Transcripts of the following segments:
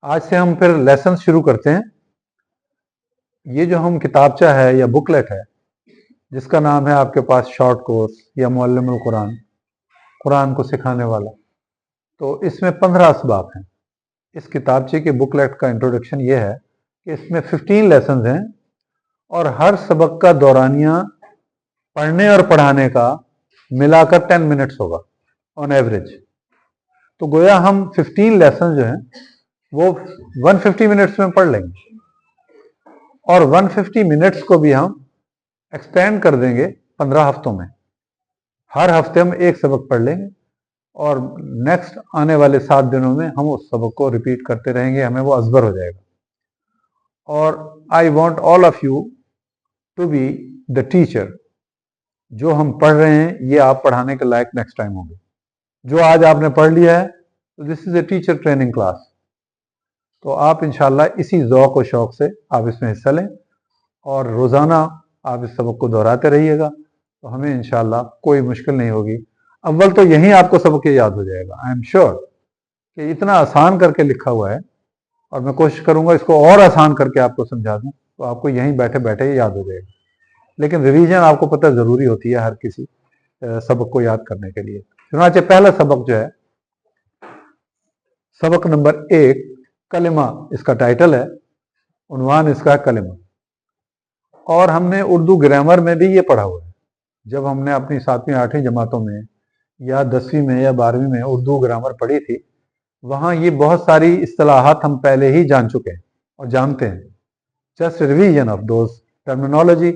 आज से हम फिर लेसन शुरू करते हैं। ये जो हम किताबचा है या बुकलेट है जिसका नाम है आपके पास शॉर्ट कोर्स या मुअल्लिमुल कुरान, कुरान को सिखाने वाला, तो इसमें 15 असबाब हैं। इस किताबचे के बुकलेट का इंट्रोडक्शन ये है कि इसमें 15 लेसन हैं और हर सबक का दौरानिया पढ़ने और पढ़ाने का मिलाकर 10 मिनट्स होगा ऑन एवरेज। तो गोया हम 15 लेसन जो हैं वो 150 मिनट्स में पढ़ लेंगे और 150 मिनट्स को भी हम एक्सपेंड कर देंगे 15 हफ्तों में। हर हफ्ते हम एक सबक पढ़ लेंगे और नेक्स्ट आने वाले 7 दिनों में हम उस सबक को रिपीट करते रहेंगे, हमें वो अज़बर हो जाएगा। और I want all of you to be the teacher. जो हम पढ़ रहे हैं ये आप पढ़ाने के लायक नेक्स्ट टाइम होंगे। जो आज आपने पढ़ लिया है तो this is a teacher training class. तो आप इंशाल्लाह इसी ज़ौक़ और शौक़ से आप इसमें हिस्सा लें और रोज़ाना आप इस सबक को दोहराते रहिएगा, तो हमें इंशाल्लाह कोई मुश्किल नहीं होगी। अव्वल तो यहीं आपको सबक याद हो जाएगा। आई एम श्योर कि इतना आसान करके लिखा हुआ है और मैं कोशिश करूंगा इसको और आसान करके आपको समझा दूं, तो आपको यहीं बैठे बैठे ही याद हो जाएगा। लेकिन रिवीजन आपको पता ज़रूरी होती है हर किसी सबक को याद करने के लिए। चुनांचे पहला सबक जो है, सबक नंबर 1 कलिमा, इसका टाइटल है, उन्वान इसका कलिमा। और हमने उर्दू ग्रामर में भी ये पढ़ा हुआ है। जब हमने अपनी 7वीं 8वीं जमातों में या 10वीं में या 12वीं में उर्दू ग्रामर पढ़ी थी, वहाँ ये बहुत सारी इस्तिलाहात हम पहले ही जान चुके हैं और जानते हैं। Just revision of those terminology.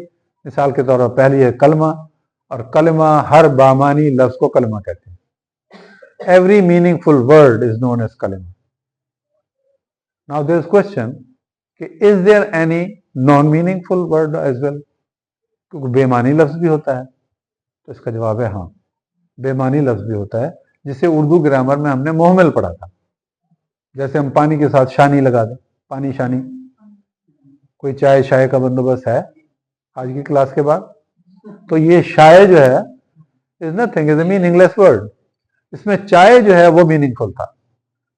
मिसाल के तौर पर पहली है कलमा, और कलमा हर बामानी लफ्ज़ को कलमा कहते हैं। Every meaningful word is known as कलमा। नाउ देयर इज क्वेश्चन कि is there any non meaningful word as well, क्योंकि बेमानी लफ्ज़ भी होता है। तो इसका जवाब है हाँ, बेमानी लफ्ज़ भी होता है, जिसे उर्दू ग्रामर में हमने मोहमल पढ़ा था। जैसे हम पानी के साथ शानी लगा दें, पानी शानी। कोई चाय शाय का बंदोबस्त है आज की क्लास के बाद? तो ये शाय जो है is nothing, is a meaningless word. इसमें चाय जो है वो मीनिंगफुल था।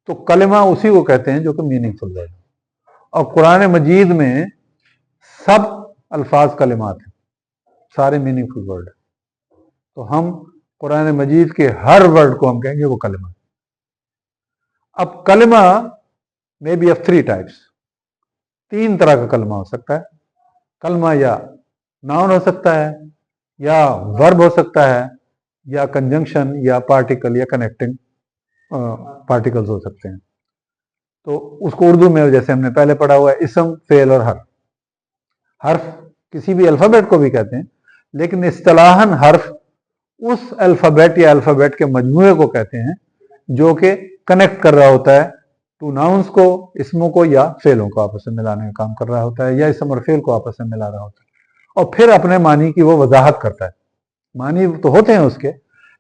तो कलिमा उसी को कहते हैं जो कि मीनिंगफुल वर्ड। और कुरान मजीद में सब अल्फाज कलिमात हैं, सारे मीनिंगफुल वर्ड। तो हम कुरान मजीद के हर वर्ड को हम कहेंगे वो कलिमा। अब कलिमा में बी ऑफ 3 टाइप्स। 3 तरह का कलमा हो सकता है। कलमा या नाउन हो सकता है, या वर्ब हो सकता है, या कंजंक्शन या पार्टिकल या कनेक्टिंग पार्टिकल्स हो सकते हैं। तो उसको उर्दू में जैसे हमने पहले पढ़ा हुआ है, इसम, फेल और हर्फ। हर्फ किसी भी अल्फ़ाबेट को भी कहते हैं, लेकिन इस्तिलाहन हर्फ उस अल्फ़ाबेट या अल्फ़ाबेट के मजमूए को कहते हैं जो कि कनेक्ट कर रहा होता है टू नाउन्स को, इसमों को या फेलों को आपस में मिलाने का काम कर रहा होता है, या इसम और फेल को आपस में मिला रहा होता है, और फिर अपने मानी की वो वजाहत करता है। मानी तो होते हैं उसके,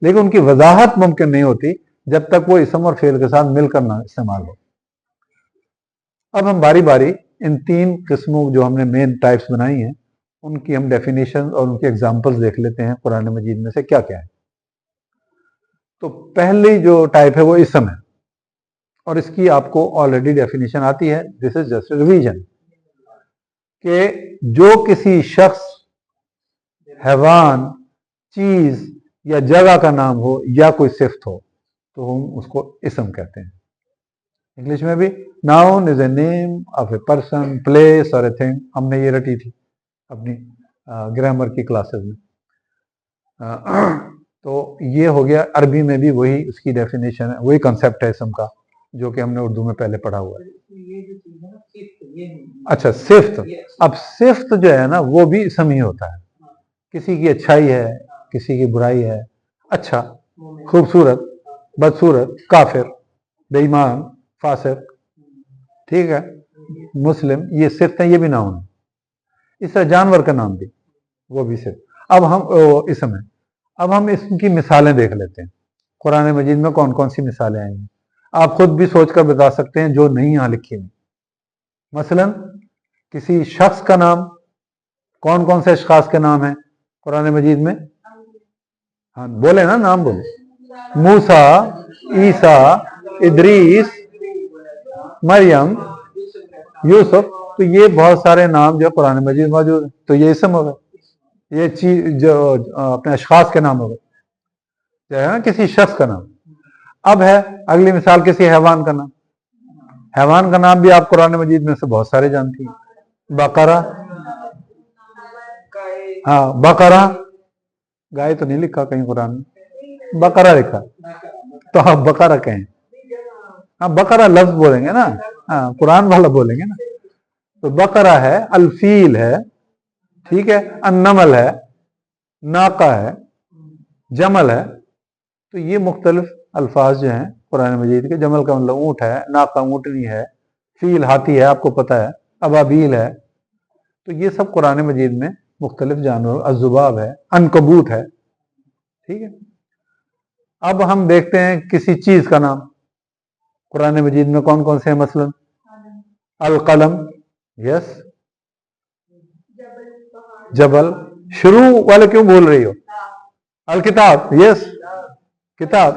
लेकिन उनकी वजाहत मुमकिन नहीं होती जब तक वो इसम और फेल के साथ मिलकर ना इस्तेमाल हो। अब हम बारी बारी इन 3 किस्मों जो हमने मेन टाइप्स बनाई हैं उनकी हम डेफिनेशन और उनके एग्जाम्पल्स देख लेते हैं कुरान मजीद में से क्या क्या है। तो पहली जो टाइप है वो इसम है, और इसकी आपको ऑलरेडी डेफिनेशन आती है। दिस इज जस्ट रिवीजन कि जो किसी शख्स, हैवान, चीज या जगह का नाम हो या कोई सिफ्त हो तो हम उसको इसम कहते हैं। इंग्लिश में भी noun is a name of a person, place और ए थिंग। हमने ये रटी थी अपनी ग्रामर की क्लासेस में। तो ये हो गया। अरबी में भी वही उसकी डेफिनेशन है, वही कंसेप्ट है इसम का, जो कि हमने उर्दू में पहले पढ़ा हुआ है। अच्छा, सिफ्त। अब सिफ्त जो है ना वो भी इसम ही होता है। किसी की अच्छाई है, किसी की बुराई है, अच्छा, खूबसूरत, बदसूरत, काफिर, बेईमान, फासिक, ठीक है, मुस्लिम, ये सिफ्त है, ये भी नाउन है। इस तरह जानवर का नाम भी, वो भी सिफ्त। अब हम इसम है। अब हम इसकी मिसालें देख लेते हैं। कुरान मजीद में कौन कौन सी मिसालें आई हैं, आप खुद भी सोचकर बता सकते हैं जो नहीं यहाँ लिखी हुई। मसलन किसी शख्स का नाम, कौन कौन से अशखास के नाम है कुरान मजीद में? हाँ बोले ना, नाम बोले। मूसा, ईसा, इदरीस, मरियम, यूसुफ, तो ये बहुत सारे नाम जो कुरान मजीद मौजूद है। तो ये इसम हो गए, ये चीज जो अपने अशखास के नाम हो गए, जो है ना किसी शख्स का नाम। अब है अगली मिसाल किसी हैवान का नाम। हैवान का नाम भी आप कुरान मजीद में से बहुत सारे जानती हैं। बकरा, हाँ बकरा, गाय तो नहीं लिखा कहीं कुरान में, बकरा लिखा, तो आप बकरा कहें। हाँ बकरा लफ्ज बोलेंगे ना, हाँ कुरान वाला बोलेंगे ना। तो बकरा है, अल्फील है, ठीक है, अन्नमल है, नाका है, जमल है। तो ये मुख्तलिफ अल्फाज जो हैं कुरान मजीद के। जमल का मतलब ऊँट है, नाका ऊँटनी है, फील हाथी है, आपको पता है, अबाबील है। तो ये सब कुरान मजीद में मुख्तलिफ जानवर, अज़ुबाब है, अनकबूत है, ठीक है। अब हम देखते हैं किसी चीज का नाम कुरान मजीद में कौन कौन से हैं। मसलन अल-कलम, यस, जबल, शुरू वाले क्यों बोल रही हो? अल किताब, यस, किताब,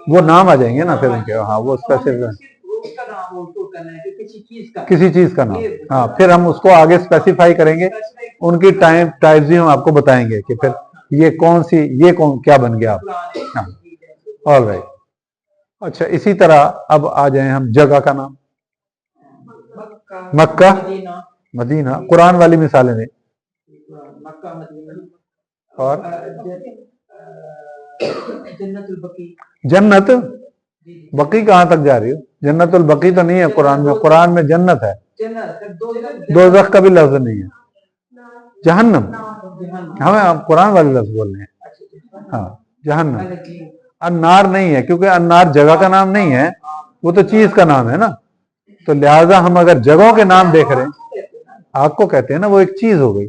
वो नाम आ जाएंगे ना फिर उनके, हाँ वो स्पेसिफिक किसी चीज का नाम, हाँ फिर हम उसको आगे स्पेसिफाई करेंगे, उनकी टाइप्स भी हम आपको बताएंगे कि फिर ये कौन सी, ये कौन क्या बन गया आप। ऑल राइट, अच्छा इसी तरह अब आ जाए हम जगह का नाम। मक्का, मदीना, कुरान वाली मिसालें दें। और जन्नत, बकी कहां तक जा रही हो? जन्नतुल बकी तो नहीं है कुरान में, कुरान में जन्नत है, दोज़ख का भी लफ्ज नहीं है। जहन्नम, हमें आप कुरान वाले लफ्ज बोल रहे हैं, हाँ जहन्नम। अन्नार नहीं है, क्योंकि अन्नार जगह का नाम नहीं है, वो तो चीज का नाम है ना। तो लिहाजा हम अगर जगहों के नाम देख रहे हैं, आग को कहते हैं ना, वो एक चीज हो गई।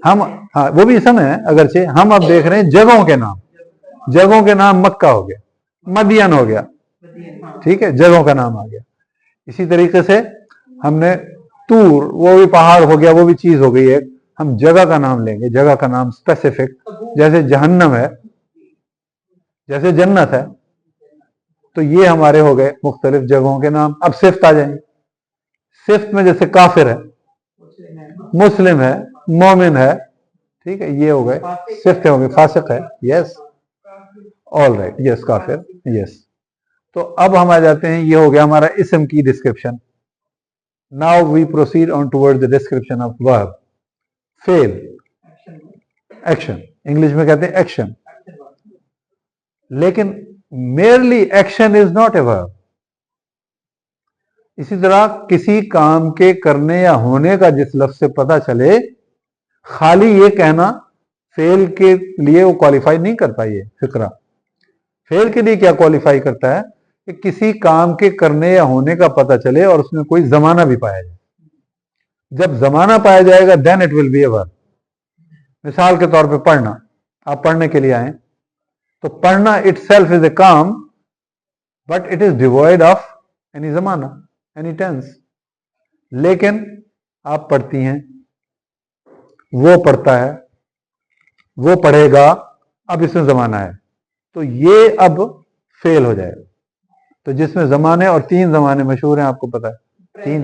हम, हाँ वो भी इसम है अगरचे, हम अब देख रहे हैं जगहों के नाम। जगहों के नाम मक्का हो गया, मदियन हो गया, ठीक है, जगहों का नाम आ गया। इसी तरीके से हमने तूर, वो भी पहाड़ हो गया, वो भी चीज हो गई है। हम जगह का नाम लेंगे, जगह का नाम स्पेसिफिक, जैसे जहन्नम है, जैसे जन्नत है। तो ये हमारे हो गए मुख्तलिफ जगहों के नाम। अब सिफ्त आ जाएंगे। सिफ्त में जैसे काफिर है, मुस्लिम है, मोमिन है, ठीक है, ये हो गए सिफ्त हो गए। फासिक है, यस, ऑल राइट, यस, काफिर, यस। तो अब हम आ जाते हैं, ये हो गया हमारा इसम की description. Now we proceed on toward the description of verb. फेल, एक्शन, इंग्लिश में कहते हैं एक्शन, लेकिन merely action is not a verb. इसी तरह किसी काम के करने या होने का जिस लफ्ज से पता चले, खाली ये कहना फेल के लिए वो क्वालिफाई नहीं कर पाई है। फिक्रा फेल के लिए क्या क्वालिफाई करता है कि किसी काम के करने या होने का पता चले और उसमें कोई जमाना भी पाया जाए। जब जमाना पाया जाएगा then it will be a verb. मिसाल के तौर पे पढ़ना, आप पढ़ने के लिए आए, तो पढ़ना इट सेल्फ इज ए काम, but it is devoid of any जमाना, एनी टेंस। लेकिन आप पढ़ती हैं, वो पढ़ता है, वो पढ़ेगा, अब इसमें जमाना है, तो ये अब फेल हो जाएगा। तो जिसमें जमाने, और 3 जमाने मशहूर हैं, आपको पता है, 3,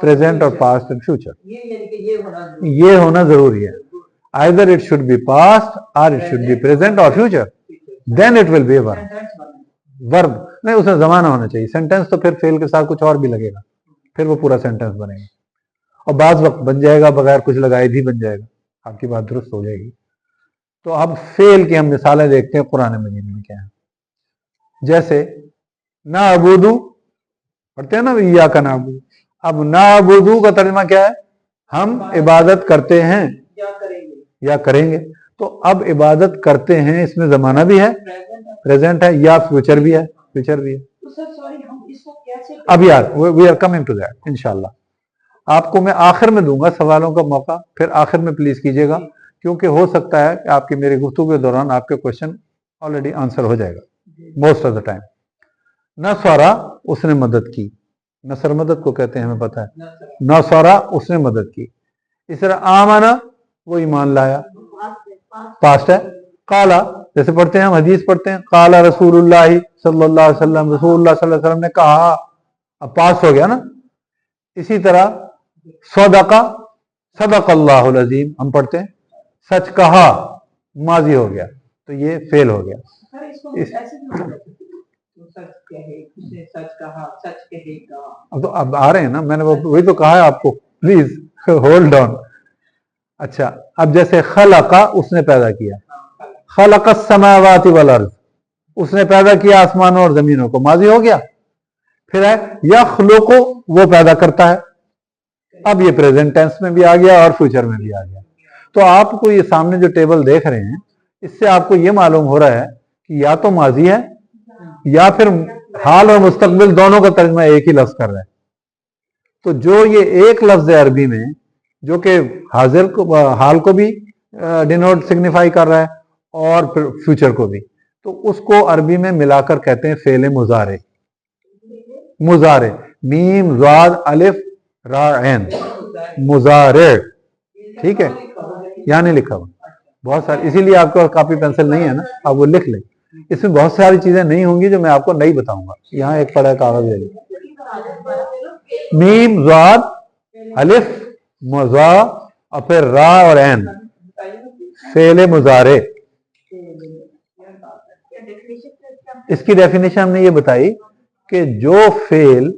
प्रेजेंट और पास्ट एंड फ्यूचर। ये होना जरूरी है। Either it should be past और इट शुड बी प्रेजेंट और future, then it will be verb. Verb नहीं, उसमें जमाना होना चाहिए। सेंटेंस तो फिर फेल के साथ कुछ और भी लगेगा, फिर वो पूरा सेंटेंस बनेगा। और बाज वक्त बन जाएगा बगैर कुछ लगाए भी बन जाएगा, आपकी बात दुरुस्त हो जाएगी। तो अब फेल की हम मिसालें देखते हैं कुरान मजीद में क्या है। जैसे ना अबूदू, पढ़ते हैं ना या का ना अबूदू। अब ना अबूदू का तर्जुमा क्या है? हम इबादत करते हैं या करेंगे। तो अब इबादत करते हैं, इसमें जमाना भी है, प्रेजेंट है, या फ्यूचर भी है, फ्यूचर भी है। अब यार we are coming to that इंशाल्लाह। आपको मैं आखिर में दूंगा सवालों का मौका, फिर आखिर में प्लीज कीजिएगा, क्योंकि हो सकता है कि आपकी मेरी गुफ्तगू के दौरान आपके क्वेश्चन ऑलरेडी आंसर हो जाएगा मोस्ट ऑफ द टाइम। नसरा, उसने मदद की, नसर मदद को कहते हैं, हमें पता है। नसरा, उसने मदद की। इस तरह आमना, वो ईमान लाया, पास्ट है। काला, जैसे पढ़ते हैं हम हदीस पढ़ते हैं, काला रसूलुल्लाह सल्लल्लाहु अलैहि वसल्लम, रसूलुल्लाह सल्लल्लाहु अलैहि वसल्लम ने कहा, अब पास हो गया ना। इसी तरह सदका सदकल्लाहुल अज़ीम हम पढ़ते हैं, सच कहा, माजी हो गया, तो ये फेल हो गया। अब तो अब आ रहे हैं ना, मैंने वही तो कहा है आपको, प्लीज होल्ड ऑन। अच्छा, अब जैसे खलका, उसने पैदा किया, खलकस समावाति वल अर्ज़, उसने पैदा किया आसमानों और जमीनों को, माजी हो गया। फिर है यखलुकु, वो पैदा करता है, अब ये प्रेजेंट टेंस में भी आ गया और फ्यूचर में भी आ गया। तो आपको ये सामने जो टेबल देख रहे हैं, इससे आपको ये मालूम हो रहा है कि या तो माजी है या फिर हाल और मुस्तकबिल दोनों का तर्जुमा एक ही लफ्ज कर रहा है। तो जो ये एक लफ्ज है अरबी में जो कि हाजिर को, हाल को भी डिनोट सिग्निफाई कर रहा है और फ्यूचर को भी, तो उसको अरबी में मिलाकर कहते हैं फेले मुजारे। मुजारे, मीम ज़ाद अलिफ रा ऐन, मुजारे, ठीक है, यहाँ नहीं लिखा हुआ बहुत सारी, इसीलिए आपको कॉपी पेंसिल नहीं है ना, आप वो लिख लें। इसमें बहुत सारी चीजें नहीं होंगी जो मैं आपको नहीं बताऊंगा। यहाँ एक पड़ा कागज ले लीजिए, मीम ज़ाद अलिफ मुजा और फिर रा और ऐन, फेले मुजारे। इसकी डेफिनेशन हमने ये बताई कि जो फेल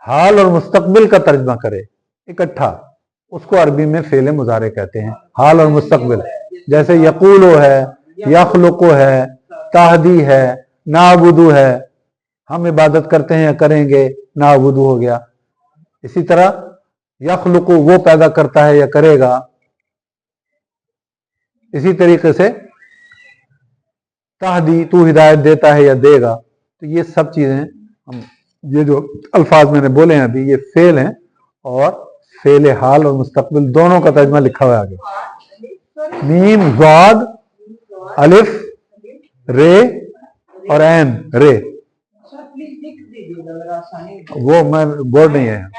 हाल और मुस्तकबिल का तर्जमा करे इकट्ठा, उसको अरबी में फेले मुजारे कहते हैं, हाल और मुस्तकबिल। जैसे यकूलो है, यखलुकु है, ताहदी है, नाबुदु है, हम इबादत करते हैं या करेंगे, नाबुदु हो गया। इसी तरह यखलुकु, वो पैदा करता है या करेगा। इसी तरीके से ताहदी, तू हिदायत देता है या देगा। तो ये सब चीजें हम, ये जो अल्फाज मैंने बोले हैं अभी, ये फेल हैं और फेले हाल और मुस्तकबिल दोनों का तर्जुमा लिखा हुआ है आगे। मीम ज़ाद अलिफ रे और ऐन, रे, वो मैं बोर्ड नहीं है,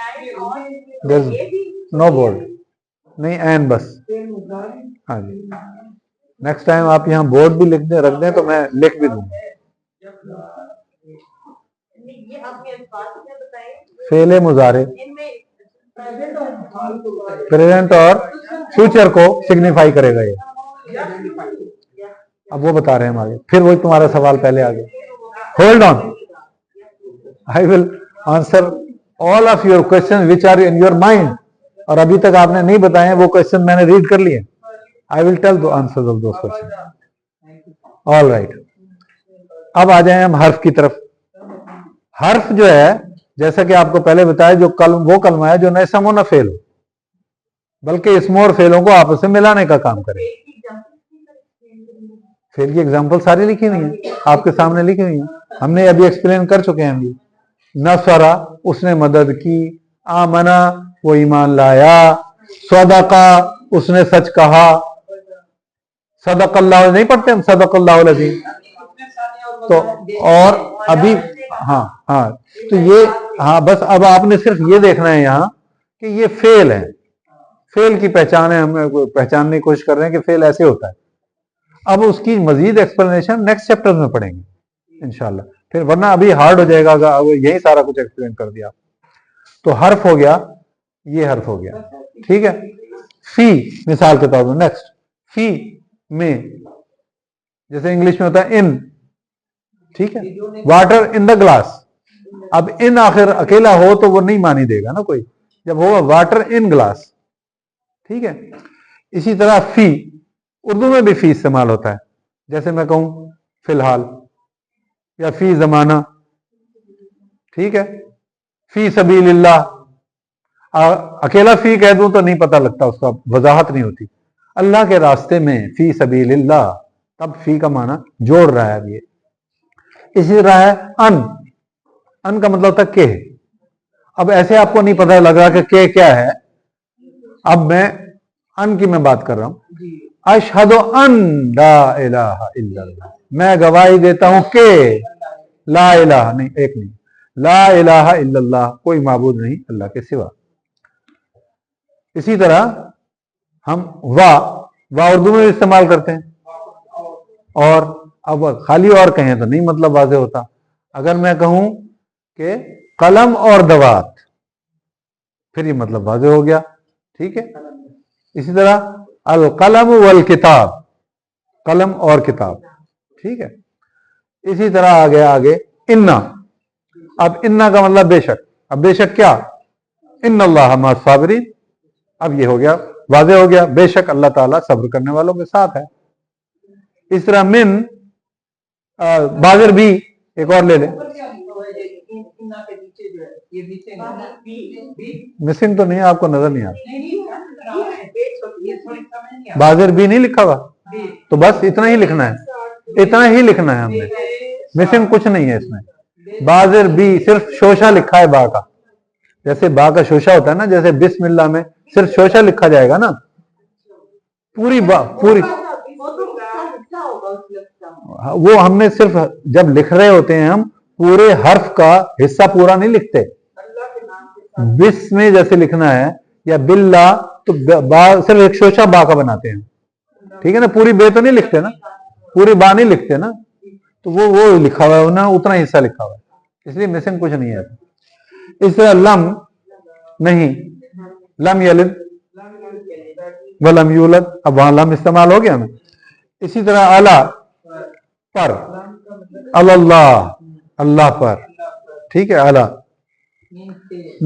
नो बोर्ड नहीं, ऐन बस। हाँ जी, नेक्स्ट टाइम आप यहाँ बोर्ड भी लिख दे रख दें तो मैं लिख भी दूंगा। फेले मुजारे प्रेजेंट और फ्यूचर को सिग्निफाई करेगा ये। अब वो बता रहे हैं हम आगे, फिर वही तुम्हारा सवाल पहले आगे। Hold on, I will answer all of your question which are in your mind, और अभी तक आपने नहीं बताए वो क्वेश्चन मैंने रीड कर लिए। I will tell the answers of those question. All right, अब आ जाए हम हर्फ की तरफ। हर्फ जो है, जैसा कि आपको पहले बताया, जो वो कलमा है जो न इसम हो न फेल हो, बल्कि इसमों और फेलों को आपस में मिलाने का काम करे। फेल की एग्जांपल सारी लिखी हुई है, आपके सामने लिखी हुई है, हमने अभी एक्सप्लेन कर चुके हैं। अभी नसरा, उसने मदद की, आमना, वो ईमान लाया, सदका, उसने सच कहा, सदकल्लाह नहीं पढ़ते हम, सदकल्लाहुल अज़ीम। तो और अभी हाँ हाँ, तो ये हाँ, बस अब आपने सिर्फ ये देखना है यहाँ कि ये फेल है, फेल की पहचान है, हम पहचानने की कोशिश कर रहे हैं कि फेल ऐसे होता है। अब उसकी मजीद एक्सप्लेनेशन नेक्स्ट चैप्टर में पढ़ेंगे इंशाल्लाह, फिर वरना अभी हार्ड हो जाएगा अगर यही सारा कुछ एक्सप्लेन कर दिया। तो हर्फ हो गया, ये हर्फ हो गया, ठीक है। फी मिसाल के तौर पर, नेक्स्ट फी में, जैसे इंग्लिश में होता है इन, ठीक है, वाटर इन द ग्लास। अब इन आखिर अकेला हो तो वो नहीं मानी देगा ना कोई, जब होगा वाटर इन ग्लास, ठीक है। इसी तरह फी, उर्दू में भी फी इस्तेमाल होता है, जैसे मैं कहूं फिलहाल या फी जमाना, ठीक है। फी सबीलिल्लाह, अकेला फी कह दूं तो नहीं पता लगता, उसका वजाहत नहीं होती। अल्लाह के रास्ते में फी सबीलिल्लाह, तब फी का माना जोड़ रहा है। अब ये इसी तरह है अन, अन का मतलब था के। अब ऐसे आपको नहीं पता लग रहा कि के क्या है, अब मैं अन की मैं बात कर रहा हूं। अशहदु अन ला इलाहा इल्लल्लाह, मैं गवाही देता हूं कि ला इलाहा नहीं, एक नहीं, ला इलाहा इल्लल्लाह, कोई माबूद नहीं अल्लाह के सिवा। इसी तरह हम वा उर्दू में इस्तेमाल करते हैं, اور اب خالی اور کہیں تو نہیں مطلب واضح ہوتا. اگر میں کہوں کہ قلم اور دوات, پھر یہ مطلب واضح ہو گیا. ٹھیک ہے. اسی طرح القلم والکتاب, قلم اور کتاب. ٹھیک ہے. اسی طرح آگے انا. اب انا کا مطلب بے شک. اب بے شک کیا؟ ان اللہ مع الصابرین. اب یہ ہو گیا, واضح ہو گیا, بے شک اللہ تعالیٰ صبر کرنے والوں کے ساتھ ہے. اس طرح من, بازر بھی, ایک اور لے لیں. مسنگ تو نہیں ہے, آپ کو نظر نہیں آتا. بازر بھی نہیں لکھا ہوا, تو بس اتنا ہی لکھنا ہے, اتنا ہی لکھنا ہے ہم نے. مسنگ کچھ نہیں ہے اس میں. بازر بھی صرف شوشہ لکھا ہے با کا, جیسے با کا شوشہ ہوتا ہے نا, جیسے بسم اللہ میں صرف شوشہ لکھا جائے گا نا, پوری وہ ہم نے صرف جب لکھ رہے ہوتے ہیں ہم پورے حرف کا حصہ پورا نہیں لکھتے. بس میں جیسے لکھنا ہے یا باللہ, تو صرف ایک شوشہ با کا بناتے ہیں. ٹھیک ہے نا, پوری بے تو نہیں لکھتے نا, پوری با نہیں لکھتے نا, تو وہ لکھا ہوا ہے نا, اتنا حصہ لکھا ہوا ہے, اس لیے مسنگ کچھ نہیں ہے. اس طرح لم نہیں, لم یلد ولم یولد, اب وہاں لم استعمال ہو گیا نا. اسی طرح اعلی پر, اللہ, اللہ پر. ٹھیک ہے. اعلی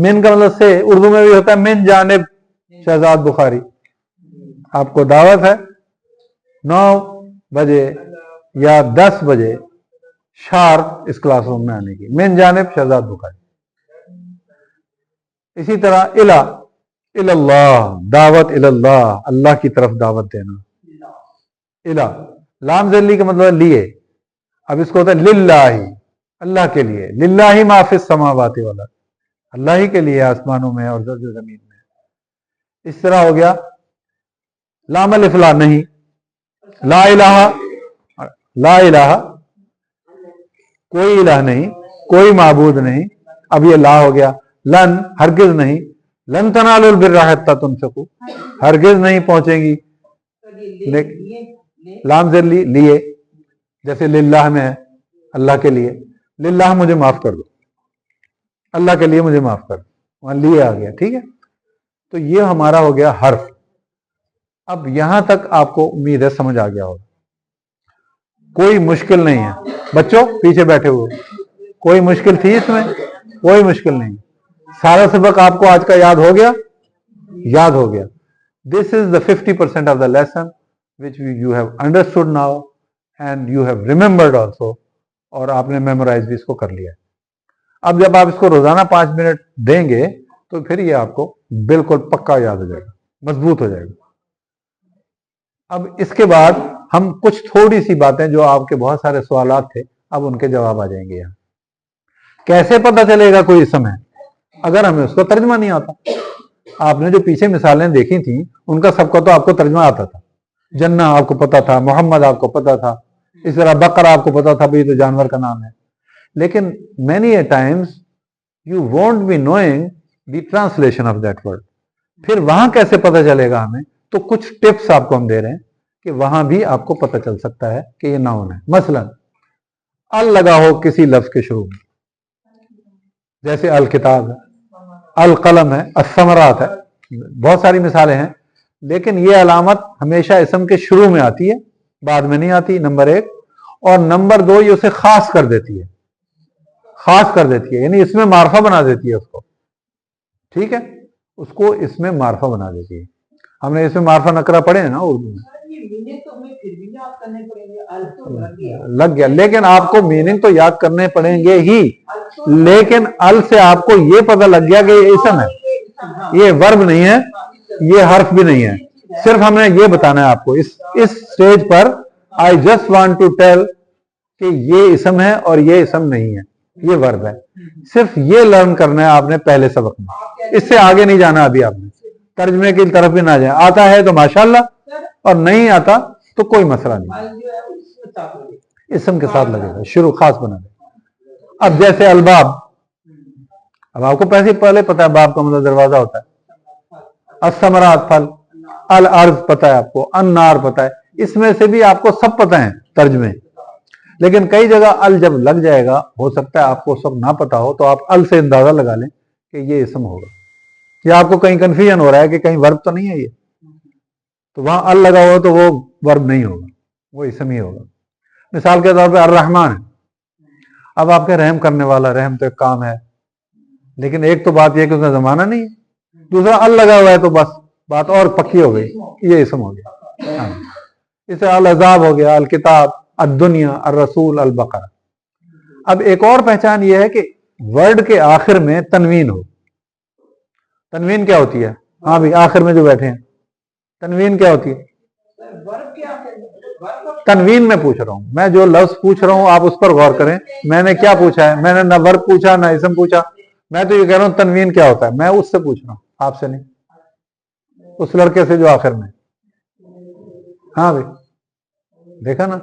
من کا مطلب سے, اردو میں بھی ہوتا ہے من جانب شہزاد بخاری. آپ کو دعوت ہے 9 بجے یا 10 بجے شارپ اس کلاس روم میں آنے کی, من جانب شہزاد بخاری. اسی طرح اللہ, دعوت اللہ, اللہ کی طرف دعوت دینا. الہ, لام ذلی کا مطلب لیے. اب اس کو ہوتا ہے للہ, اللہ کے لیے. للہ ما فی السماوات والارض, اللہ ہی کے لیے آسمانوں میں اور زمین میں. اس طرح ہو گیا لام الف لا نہیں, لا الہ, لا الہ, کوئی الہ نہیں, کوئی معبود نہیں. اب یہ لا ہو گیا. لن, ہرگز نہیں. لن تنالوا البر حتی تنفقوا, ہرگز نہیں پہنچیں گی. لام ذلی لیے, جیسے للہ میں ہے, اللہ کے لیے. للہ مجھے معاف کر دو, اللہ کے لیے مجھے معاف کر دو, وہاں لیے آ گیا. ٹھیک ہے. تو یہ ہمارا ہو گیا حرف. اب یہاں تک آپ کو امید ہے سمجھ آ گیا ہوگا, کوئی مشکل نہیں ہے. بچوں پیچھے بیٹھے ہوئے, کوئی مشکل تھی اس میں؟ کوئی مشکل نہیں. سارا سبق آپ کو آج کا یاد ہو گیا؟ یاد ہو گیا. This is the 50% of the lesson which you have understood now and you have remembered also, اور آپ نے میمورائز بھی اس کو کر لیا. اب جب آپ اس کو روزانہ 5 منٹ دیں گے تو پھر یہ آپ کو بالکل پکا یاد ہو جائے گا, مضبوط ہو جائے گا. اب اس کے بعد ہم کچھ تھوڑی سی باتیں, جو آپ کے بہت سارے سوالات تھے, اب ان کے جواب آ جائیں گے. یہاں کیسے پتہ چلے گا کوئی اسم ہے اگر ہمیں اس کا ترجمہ نہیں آتا؟ آپ نے جو پیچھے مثالیں دیکھی تھیں ان کا سب کا تو آپ کو ترجمہ آتا تھا. جنہ آپ کو پتا تھا, محمد آپ کو پتا تھا, اس طرح بقر آپ کو پتا تھا, بھئی تو جانور کا نام ہے. لیکن many a times you won't be knowing the translation of that word. پھر وہاں کیسے پتہ چلے گا ہمیں؟ تو کچھ ٹپس آپ کو ہم دے رہے ہیں کہ وہاں بھی آپ کو پتہ چل سکتا ہے کہ یہ ناؤن ہے. مثلا ال لگا ہو کسی لفظ کے شروع میں, جیسے الکتاب ہے, القلم ہے, الثمرات ہے, بہت ساری مثالیں ہیں. لیکن یہ علامت ہمیشہ اسم کے شروع میں آتی ہے, بعد میں نہیں آتی. نمبر 1. اور نمبر 2, یہ اسے خاص کر دیتی ہے, خاص کر دیتی ہے, یعنی اس میں معرفہ بنا دیتی ہے اس کو. ٹھیک ہے, اس کو اس میں معرفہ بنا دیتی ہے. ہم نے اس میں معرفہ نکرہ پڑھے ہیں نا اردو میں, لگ گیا. لیکن آپ کو میننگ تو یاد کرنے پڑیں گے ہی, لیکن ال سے آپ کو یہ پتہ لگ گیا کہ یہ اسم ہے, یہ ورب نہیں ہے, یہ حرف بھی نہیں ہے. صرف ہم نے یہ بتانا ہے آپ کو اس سٹیج پر. I just want to tell کہ یہ اسم ہے اور یہ اسم نہیں ہے, یہ ورب ہے. صرف یہ لرن کرنا ہے آپ نے پہلے سبق میں, اس سے آگے نہیں جانا. ابھی آپ نے ترجمے کی طرف بھی نہ جائیں. آتا ہے تو ماشاءاللہ, اور نہیں آتا تو کوئی مسئلہ نہیں, اسم کے ساتھ لگے گا, شروع خاص بنا دے. اب جیسے الباب, اب آپ کو پہلے پتا ہے باب کا مطلب دروازہ ہوتا ہے. الثمرات پھل, الارض پتا ہے آپ کو, النار پتا ہے. اس میں سے بھی آپ کو سب پتہ ہیں ترجمے. لیکن کئی جگہ ال جب لگ جائے گا، ہو سکتا ہے آپ کو سب نہ پتا ہو، تو آپ ال سے اندازہ لگا لیں کہ یہ اسم ہوگا. یا آپ کو کہیں کنفیوژن ہو رہا ہے کہ کہیں ورب تو نہیں ہے یہ، تو وہاں ال لگا ہوا تو وہ ورب نہیں ہوگا، وہ اسم ہی ہوگا. مثال کے طور پہ الرحمن ہے. اب آپ کے رحم کرنے والا، رحم تو ایک کام ہے، لیکن ایک تو بات یہ کہ اس کا زمانہ نہیں ہے، دوسرا ال لگا ہوا ہے تو بس بات اور پکی ہو گئی، یہ اسم ہو گیا. ہاں. اسے العذاب ہو گیا، الکتاب، الدنیا، الرسول، البقرہ. اب ایک اور پہچان یہ ہے کہ ورڈ کے آخر میں تنوین ہو. تنوین کیا ہوتی ہے؟ ہاں بھی آخر میں جو بیٹھے ہیں، تنوین کیا ہوتی ہے؟ تنوین میں پوچھ رہا ہوں، میں جو لفظ پوچھ رہا ہوں آپ اس پر غور کریں. میں نے کیا پوچھا ہے؟ میں نے نہ ورب پوچھا نہ اسم پوچھا. میں تو یہ کہہ رہا ہوں تنوین کیا ہوتا ہے، میں اس سے پوچھ رہا ہوں، آپ سے نہیں، اس لڑکے سے جو آخر میں. ہاں بھائی دیکھا نا،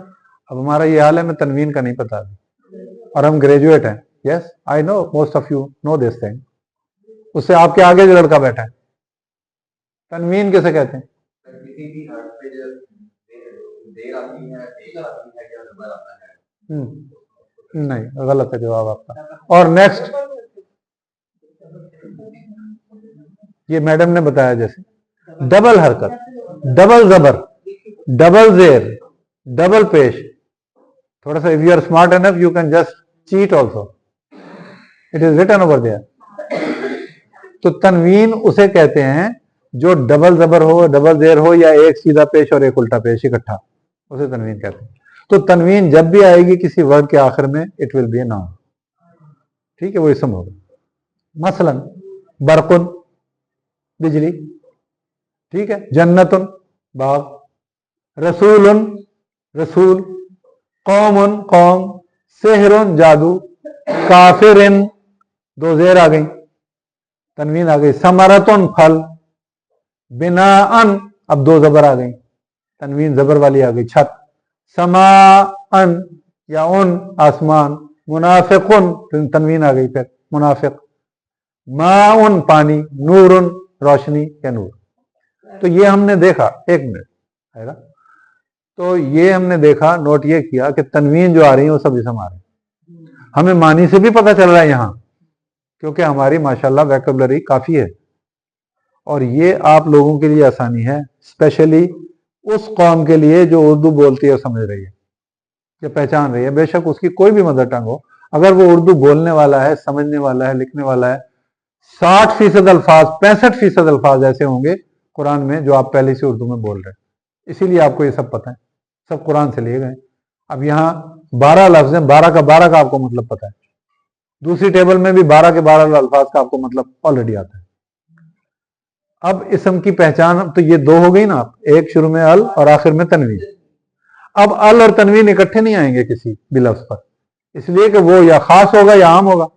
اب ہمارا یہ حال ہے، میں تنوین کا نہیں پتا اور ہم گریجویٹ ہیں. Yes I know, most of you know this thing. اس سے آپ کے آگے جو لڑکا بیٹھا ہے، تنوین کیسے کہتے ہیں؟ نہیں، غلط ہے جواب آپ کا. اور نیکسٹ، یہ میڈم نے بتایا جیسے ڈبل حرکت، ڈبل زبر، ڈبل زیر، ڈبل پیش. تھوڑا سا if you are smart enough you can just cheat also. It is written over there. تو تنوین اسے کہتے ہیں جو ڈبل زبر ہو، ڈبل زیر ہو، یا ایک سیدھا پیش اور ایک الٹا پیش اکٹھا، اسے تنوین کہتے ہیں. تو تنوین جب بھی آئے گی کسی ورڈ کے آخر میں it will be a noun. ٹھیک ہے، وہ اسم ہوگا. مثلا برقن، بجلی. ٹھیک ہے، جنتن، باغ. رسول، رسول. قوم، قوم. سحر، جادو. کافر، دو زیر آ گئی، تنوین آ گئی. ثمرتن، پھل. بناء، اب دو زبر آ گئی، تنوین زبر والی آ گئی، چھت. سماء یا ان، آسمان. منافقن، تنوین آ گئی پھر، منافق. ماء، پانی. نور، روشنی یا نور. تو یہ ہم نے دیکھا، ایک منٹ ہے نا، تو یہ ہم نے دیکھا، نوٹ یہ کیا کہ تنوین جو آ رہی ہیں وہ سب اسم آ رہے ہیں. ہمیں معنی سے بھی پتہ چل رہا ہے یہاں، کیونکہ ہماری ماشاءاللہ ویکیبلری کافی ہے، اور یہ آپ لوگوں کے لیے آسانی ہے، اسپیشلی اس قوم کے لیے جو اردو بولتی ہے اور سمجھ رہی ہے یا پہچان رہی ہے. بے شک اس کی کوئی بھی مدر ٹنگ ہو، اگر وہ اردو بولنے والا ہے، سمجھنے والا ہے، لکھنے والا ہے، 60% الفاظ، 65% الفاظ ایسے ہوں گے قرآن میں جو آپ پہلے سے اردو میں بول رہے ہیں. اسی لیے آپ کو یہ سب پتہ ہے، سب قرآن سے لیے گئے. اب یہاں 12 لفظ ہیں، 12 کا آپ کو مطلب پتہ ہے. دوسری ٹیبل میں بھی 12 کے 12 الفاظ کا آپ کو مطلب آلریڈی آتا ہے. اب اسم کی پہچان تو یہ دو ہو گئی نا، ایک شروع میں ال اور آخر میں تنوین. اب ال اور تنوین اکٹھے نہیں آئیں گے کسی بھی لفظ پر، اس لیے کہ وہ یا خاص ہوگا یا عام ہوگا.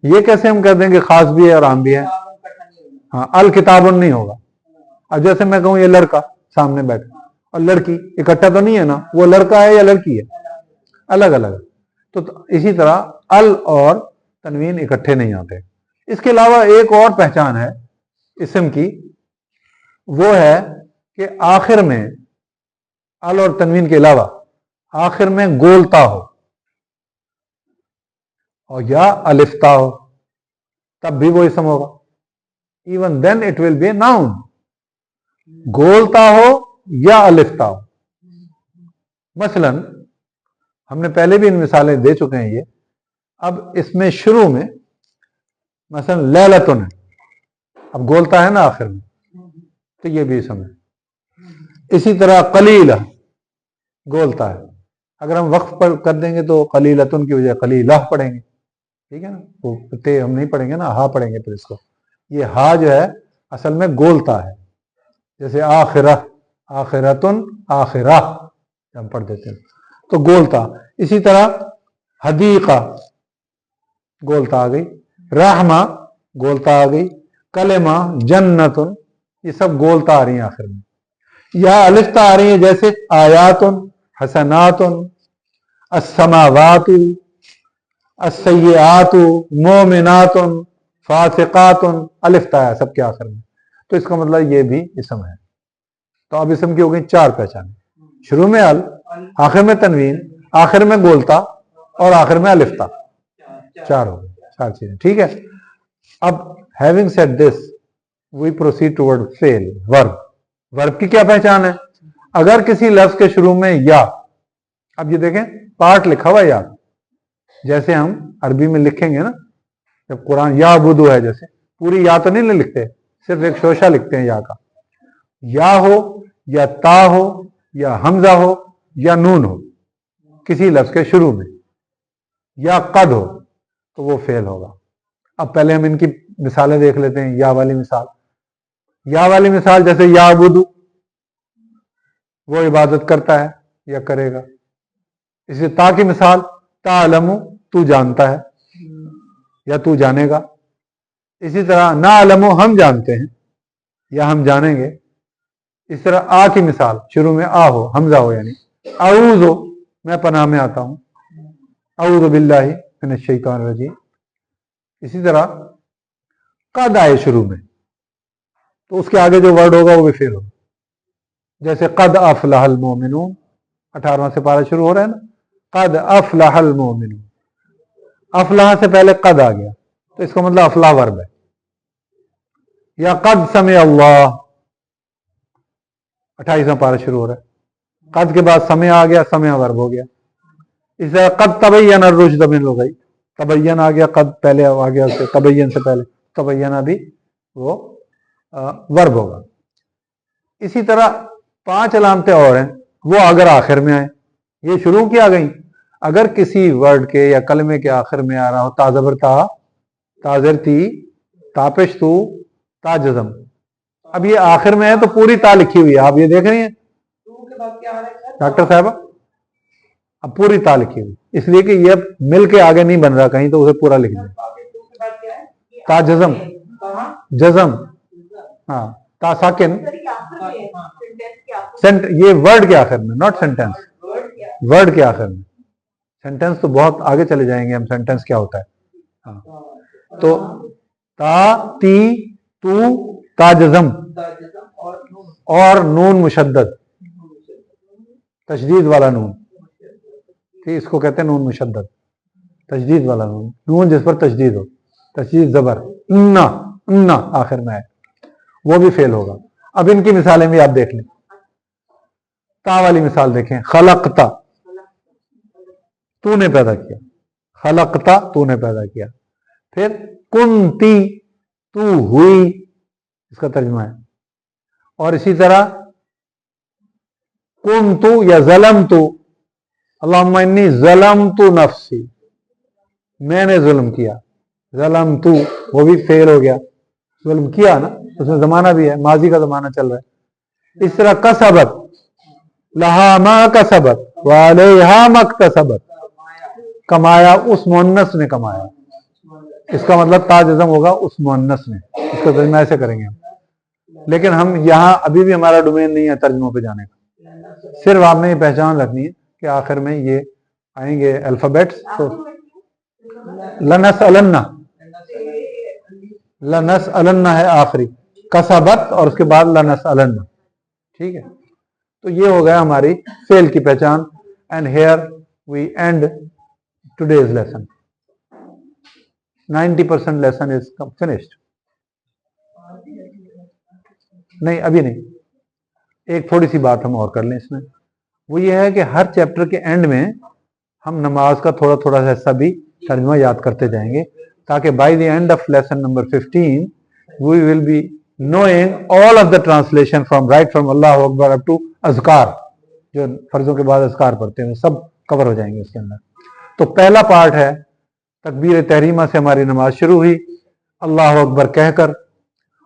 یہ کیسے ہم کہہ دیں کہ خاص بھی ہے اور عام بھی ہے؟ ہاں، الکتابن نہیں ہوگا. اب جیسے میں کہوں یہ لڑکا سامنے بیٹھا اور لڑکی، اکٹھا تو نہیں ہے نا، وہ لڑکا ہے یا لڑکی ہے، الگ الگ. تو اسی طرح ال اور تنوین اکٹھے نہیں آتے. اس کے علاوہ ایک اور پہچان ہے اسم کی، وہ ہے کہ آخر میں ال اور تنوین کے علاوہ آخر میں گولتا ہو اور یا الفتا ہو، تب بھی وہ اسم ہوگا. Even then it will be a noun. گولتا ہو یا الفتا ہو. مثلا ہم نے پہلے بھی ان مثالیں دے چکے ہیں یہ. اب اس میں شروع میں مثلا لیلتن ہے، اب گولتا ہے نا آخر میں، تو یہ بھی اسم ہے. اسی طرح قلیلہ گولتا ہے، اگر ہم وقف پر کر دیں گے تو قلیلتن کی وجہ قلیلہ پڑھیں گے. ٹھیک ہے نا، وہ تے ہم نہیں پڑھیں گے نا، ہا پڑھیں گے پھر اس کو. یہ ہا جو ہے اصل میں گولتا ہے، جیسے آخرہ، آخرتن، آخرہ ہم پڑھ دیتے ہیں تو گولتا. اسی طرح حدیقہ گولتا آ گئی، رحمہ گولتا آ گئی، کلمہ، جنتن، یہ سب گولتا آ رہی ہیں آخر میں. یا الفتا آ رہی ہیں جیسے آیاتن، حسناتن، السماوات، السیئات، مومناتن، فاسقاتن، الفتا ہے سب کے آخر میں. تو اس کا مطلب یہ بھی اسم ہے. تو اب اسم کی ہو گئی 4 پہچانیں، شروع میں ال، آخر میں تنوین، آخر میں گولتا اور آخر میں الفتا، 4 ہو گئے، 4 چیزیں، ٹھیک ہے. اب having said this we proceed toward fail verb. verb کی کیا پہچان ہے؟ اگر کسی لفظ کے شروع میں یا، اب یہ دیکھیں پارٹ لکھا ہوا یا، جیسے ہم عربی میں لکھیں گے نا جب قرآن یا بدو ہے، جیسے پوری یا تو نہیں لکھتے، صرف ایک شوشہ لکھتے ہیں یا کا. یا ہو یا تا ہو یا حمزہ ہو یا نون ہو کسی لفظ کے شروع میں، یا قد ہو تو وہ فعل ہوگا. اب پہلے ہم ان کی مثالیں دیکھ لیتے ہیں. یا والی مثال، یا والی مثال جیسے یا بدو، وہ عبادت کرتا ہے یا کرے گا. اسی تا کی مثال، تعلم، تو جانتا ہے یا تو جانے گا. اسی طرح نعلم، ہم جانتے ہیں یا ہم جانیں گے. اس طرح آ کی مثال، شروع میں آ ہو، حمزہ ہو، یعنی اعوذ ہو، میں پناہ میں آتا ہوں، اعوذ باللہ من الشیطان الرجیم. اسی طرح قد آئے شروع میں تو اس کے آگے جو ورڈ ہوگا وہ بھی فعل ہوگا. جیسے قد افلح المؤمنون، 18واں سے پارہ شروع ہو رہا ہے نا، قد افلح المؤمنون. افلح سے پہلے قد آ گیا تو اس کا مطلب افلاح ورب ہے. یا قد سمع اللہ، 28واں پارہ شروع ہو رہا ہے، قد کے بعد سمع آ گیا، سمع ورب ہو گیا. اس طرح قد تبین الرشد من الغی، تبین آ گیا، قد پہلے آ گیا اس سے، تبین سے پہلے تبینہ بھی وہ ورب ہوگا. اسی طرح 5 علامتیں اور ہیں، وہ اگر آخر میں آئیں، یہ شروع کی آ گئیں. اگر کسی ورڈ کے یا کلمے کے آخر میں آ رہا ہو تازبر تا، تازر تی، تاپش تو، تاجزم. اب یہ آخر میں ہے تو پوری تا لکھی ہوئی ہے، آپ یہ دیکھ رہی ہیں ڈاکٹر صاحبہ، اب پوری تا لکھی ہوئی، اس لیے کہ یہ مل کے آگے نہیں بن رہا کہیں تو اسے پورا لکھ دیں. تا جزم، جزم، ہاں، تا ساکن، یہ ورڈ کے آخر میں، ناٹ سینٹینس، ورڈ کے آخر میں. سینٹینس تو بہت آگے چلے جائیں گے ہم، سینٹینس کیا ہوتا ہے. ہاں تو تا، تی، تو، تا جزم اور نون مشدد، تشدید والا نون، ٹھیک، اس کو کہتے ہیں نون مشدد، تشدید والا نون، نون جس پر تشدید ہو، تشدید زبر، انا، انا آخر میں ہے، وہ بھی فیل ہوگا. اب ان کی مثالیں بھی آپ دیکھ لیں. تا والی مثال دیکھیں، خلقتا، تو نے پیدا کیا، خلقتا تو نے پیدا کیا. پھر کنتی، تو ہوئی، اس کا ترجمہ ہے. اور اسی طرح کنتو یا ظلمتو، اللہم انی ظلمتو نفسی، میں نے ظلم کیا، ظلمتو وہ بھی فعل ہو گیا، ظلم کیا نا، اس میں زمانہ بھی ہے، ماضی کا زمانہ چل رہا ہے. اس طرح کسبت، لہا ما کسبت وعلیہا مکتسبت، کمایا، اس مؤنث نے کمایا، اس کا مطلب تا جزم ہوگا اس مؤنث نے. اس کا ترجمہ ایسے کریں گے ہم، لیکن ہم یہاں ابھی بھی ہمارا ڈومین نہیں ہے ترجموں پہ جانے کا. صرف آپ نے یہ پہچان رکھنی ہے کہ آخر میں یہ آئیں گے الفابیٹس. تو لنسألن، لنسألن ہے آخری، کسبت اور اس کے بعد لنسألن، ٹھیک ہے. تو یہ ہو گیا ہماری فعل کی پہچان. And here we end today's lesson. 90% lesson is finished. نہیں ابھی نہیں، ایک تھوڑی سی بات ہم اور کر لیں اس میں. وہ یہ ہے کہ ہر چیپٹر کے اینڈ میں ہم نماز کا تھوڑا تھوڑا سا حصہ بھی ترجمہ یاد کرتے جائیں گے، تاکہ by the end of lesson number 15 we will be knowing all of the translation from right from Allah Akbar up to اذکار، جو فرضوں کے بعد اذکار پڑھتے ہیں سب کور ہو جائیں گے اس کے اندر. تو پہلا پارٹ ہے تکبیر تحریمہ سے ہماری نماز شروع ہوئی، اللہ اکبر کہہ کر،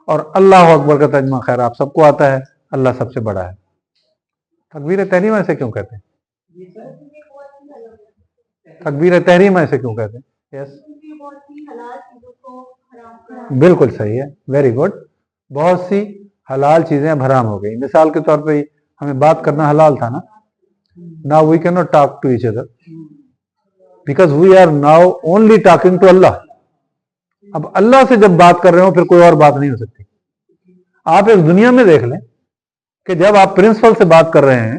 اور اللہ اکبر کا ترجمہ خیر آپ سب کو آتا ہے، اللہ سب سے بڑا ہے. تکبیر تحریمہ سے کیوں کہتے ہیں؟ تکبیر تحریمہ سے کیوں کہتے ہیں؟ یس بالکل صحیح ہے، ویری گڈ. بہت سی حلال چیزیں اب حرام ہو گئی. مثال کے طور پہ ہمیں بات کرنا حلال تھا نا، now we cannot talk to each other because we are now only talking to Allah. اب اللہ سے جب بات کر رہے ہو پھر کوئی اور بات نہیں ہو سکتی. آپ اس دنیا میں دیکھ لیں کہ جب آپ پرنسپل سے بات کر رہے ہیں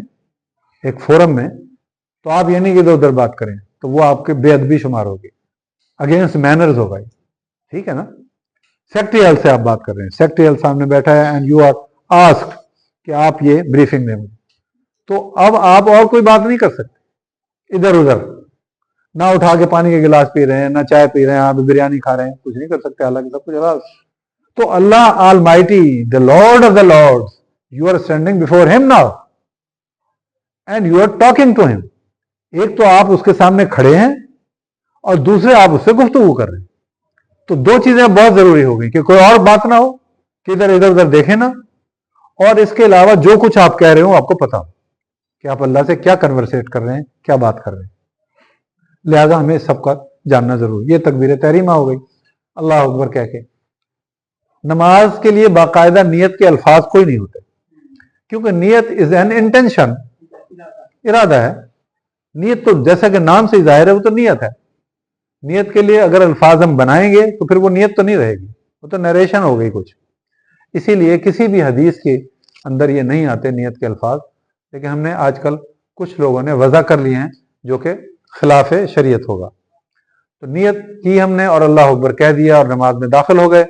एक फोरम में, तो आप ये नहीं कि इधर उधर बात करें, तो वो आपके बेअदबी शुमार होगी, अगेंस्ट मैनर्स होगा, ठीक है ना। सेक्रेटरी से आप बात कर रहे हैं, सेक्रेटरी सामने बैठा है एंड यू आर आस्क्ड कि आप ये ब्रीफिंग दें मुझे, तो अब आप और कोई बात नहीं कर सकते इधर उधर, ना उठा के पानी के गिलास पी रहे हैं, ना चाय पी रहे हैं, आप बिरयानी खा रहे हैं, कुछ नहीं कर सकते, हालांकि सब कुछ हलाल। तो Allah almighty, the lord of the lords, you are standing before him now and you are talking to him. एक तो आप उसके सामने खड़े हैं और दूसरे आप उससे गुफ्तगू कर रहे हैं। तो दो चीजें बहुत जरूरी हो गई कि कोई और बात ना हो, कि इधर उधर देखें ना, और इसके अलावा जो कुछ आप कह रहे हो आपको पता हो कि आप अल्लाह से क्या कन्वर्सेट कर रहे हैं, क्या बात कर रहे हैं। लिहाजा हमें सबका जानना जरूरी। ये तकबीर तहरीमा हो गई अल्लाह अकबर कह के। नमाज के लिए बाकायदा नियत के अल्फाज कोई नहीं होते, क्योंकि नियत इज एन इंटेंशन, इरादा है। नियत तो जैसा कि नाम से जाहिर है वो तो नियत है। नियत के लिए अगर अल्फाज हम बनाएंगे तो फिर वो नियत तो नहीं रहेगी, वो तो नरेशन हो गई कुछ। इसीलिए किसी भी हदीस के अंदर ये नहीं आते नियत के अल्फाज, लेकिन हमने आजकल कुछ लोगों ने वज़ा कर लिए हैं जो कि खिलाफ शरीयत होगा। तो नियत की हमने और अल्लाह अकबर कह दिया और नमाज में दाखिल हो गए।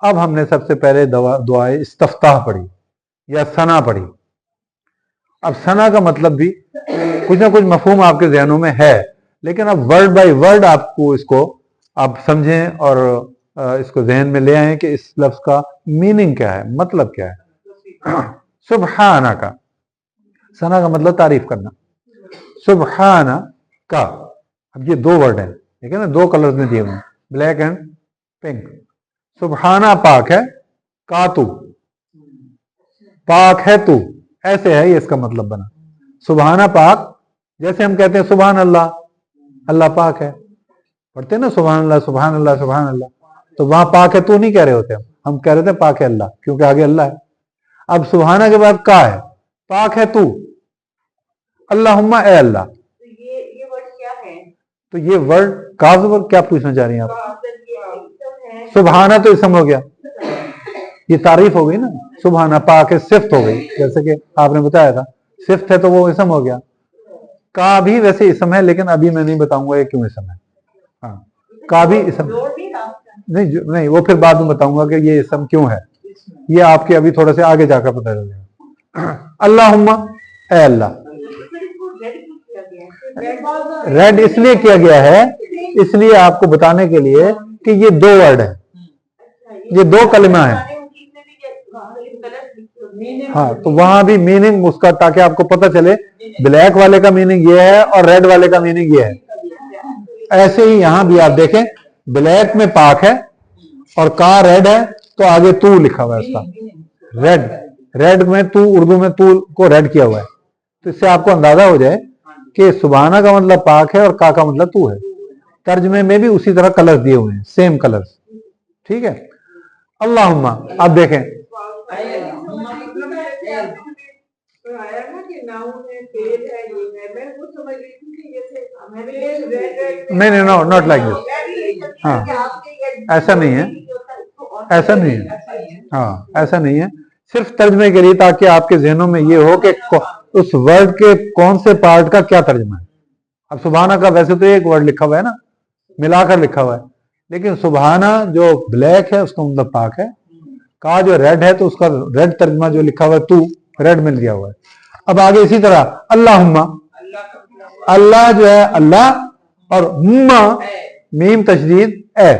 अब हमने सबसे पहले दुआए इस्तफ्ताह पढ़ी या सना पढ़ी। अब सना का मतलब भी कुछ ना कुछ मफहूम आपके जहनों में है, लेकिन अब वर्ड बाय वर्ड आपको इसको आप समझें और इसको जहन में ले आए कि इस लफ्ज का मीनिंग क्या है, मतलब क्या है। सुबहाना का, सना का मतलब तारीफ करना, सुबहाना का। अब ये दो वर्ड हैं, ठीक है ना, दो कलर्स में दिए हुए हैं, ब्लैक एंड पिंक। सुबहाना पाक है, का तू पाक है तू, ऐसे है ये इसका मतलब बना। सुबहाना पाक, जैसे हम कहते हैं सुबहान अल्लाह, अल्लाह पाक है, पढ़ते हैं ना सुबहान अल्लाह सुबहान अल्लाह सुबहान अल्लाह, तो वहां पाक है तू नहीं कह रहे होते, हम कह रहे थे पाक है अल्लाह, क्योंकि आगे अल्लाह है। अब सुबहाना के बाद का है, पाक है तू, अल्लाहुम्मा ए अल्लाह। ये वर्ड क्या है? तो ये वर्ड काज वर्ड क्या पूछना चाह रही हैं आप? सुबहाना तो इसम हो गया, ये तारीफ हो गई ना। सुबहाना पाक है, सिफ्त हो गई, जैसे कि आपने बताया था सिफ्त है तो वो इसम हो गया। का भी वैसे इसम है, लेकिन अभी मैं नहीं बताऊंगा ये क्यों इसम है। हाँ, का भी इसम नहीं, वो फिर बाद में बताऊंगा कि ये इसम क्यों है, ये आपके अभी थोड़ा से आगे जाकर पता चलेगा। अल्लाहुम्मा ए अल्लाह, रेड इसलिए किया गया है, इसलिए आपको बताने के लिए कि ये दो वर्ड है, ये दो कलिमा है। हाँ, तो वहां भी मीनिंग उसका, ताकि आपको पता चले ब्लैक वाले का मीनिंग ये है और रेड वाले का मीनिंग ये है। ऐसे ही यहां भी आप देखें, ब्लैक में पाक है और का रेड है, तो आगे तू लिखा हुआ है उसका, रेड में तू, उर्दू में तू को रेड किया हुआ है। तो इससे आपको अंदाजा हो जाए कि सुबहाना का मतलब पाक है और का मतलब तू है। तर्जमे में भी उसी तरह कलर दिए हुए हैं, सेम कलर्स, ठीक है। अल्लाहुम्मा, अब देखें नहीं, नो नॉट लाइक दिस। हाँ, ऐसा नहीं है, ऐसा नहीं है, हाँ ऐसा नहीं है, सिर्फ तर्जमे के लिए, ताकि आपके जहनों में ये हो कि उस वर्ड के कौन से पार्ट का क्या तर्जमा है। अब सुबहाना का वैसे तो एक वर्ड लिखा हुआ है ना, मिलाकर लिखा हुआ है, लेकिन सुबहाना जो ब्लैक है उसका मतलब पाक है, का जो रेड है तो उसका रेड तर्जमा जो लिखा हुआ है तू, रेड में लिया हुआ है। अब आगे इसी तरह अल्लाहुम्मा, अल्लाह जो है अल्लाह, और हुम्मा मीम तशदीद ए,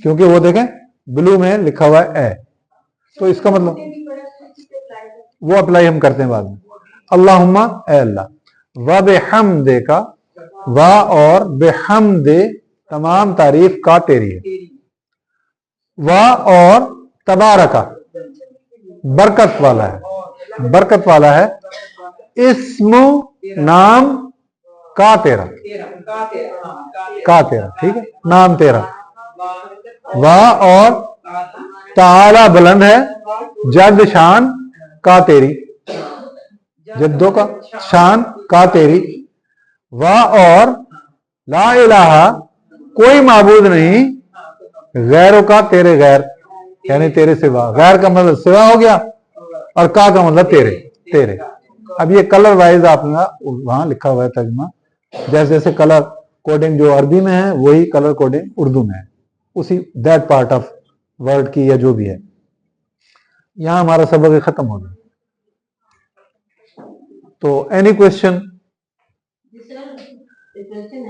क्योंकि वो देखें ब्लू में लिखा हुआ है ए, तो इसका मतलब वो अप्लाई हम करते हैं बाद में। अल्लाहुम्मा ए अल्लाह, व बेहम्दे का, वा और बेहम्दे तमाम तारीफ का तेरी है, वा और तबारका बरकत वाला है, बरकत वाला है, इस्मु नाम का तेरा, का तेरा, ठीक है, नाम तेरा। वाह और ताला बुलंद है, जद शान का तेरी, जद्दों का शान का तेरी। वाह और ला इलाहा, कोई माबूद नहीं, गैरों का तेरे गैर, यानी तेरे सिवा, गैर का मतलब सिवा हो गया, और का मतलब तेरे, तेरे। اب یہ کلر وائز آپ نے وہاں لکھا ہوا ہے ترجمہ، جیسے جیسے کلر کوڈنگ جو عربی میں ہے وہی کلر کوڈنگ اردو میں ہے، اسی دیٹ پارٹ آف ورڈ کی یا جو بھی ہے. یہاں ہمارا سبق ختم ہو گیا. تو اینی کوشچن؟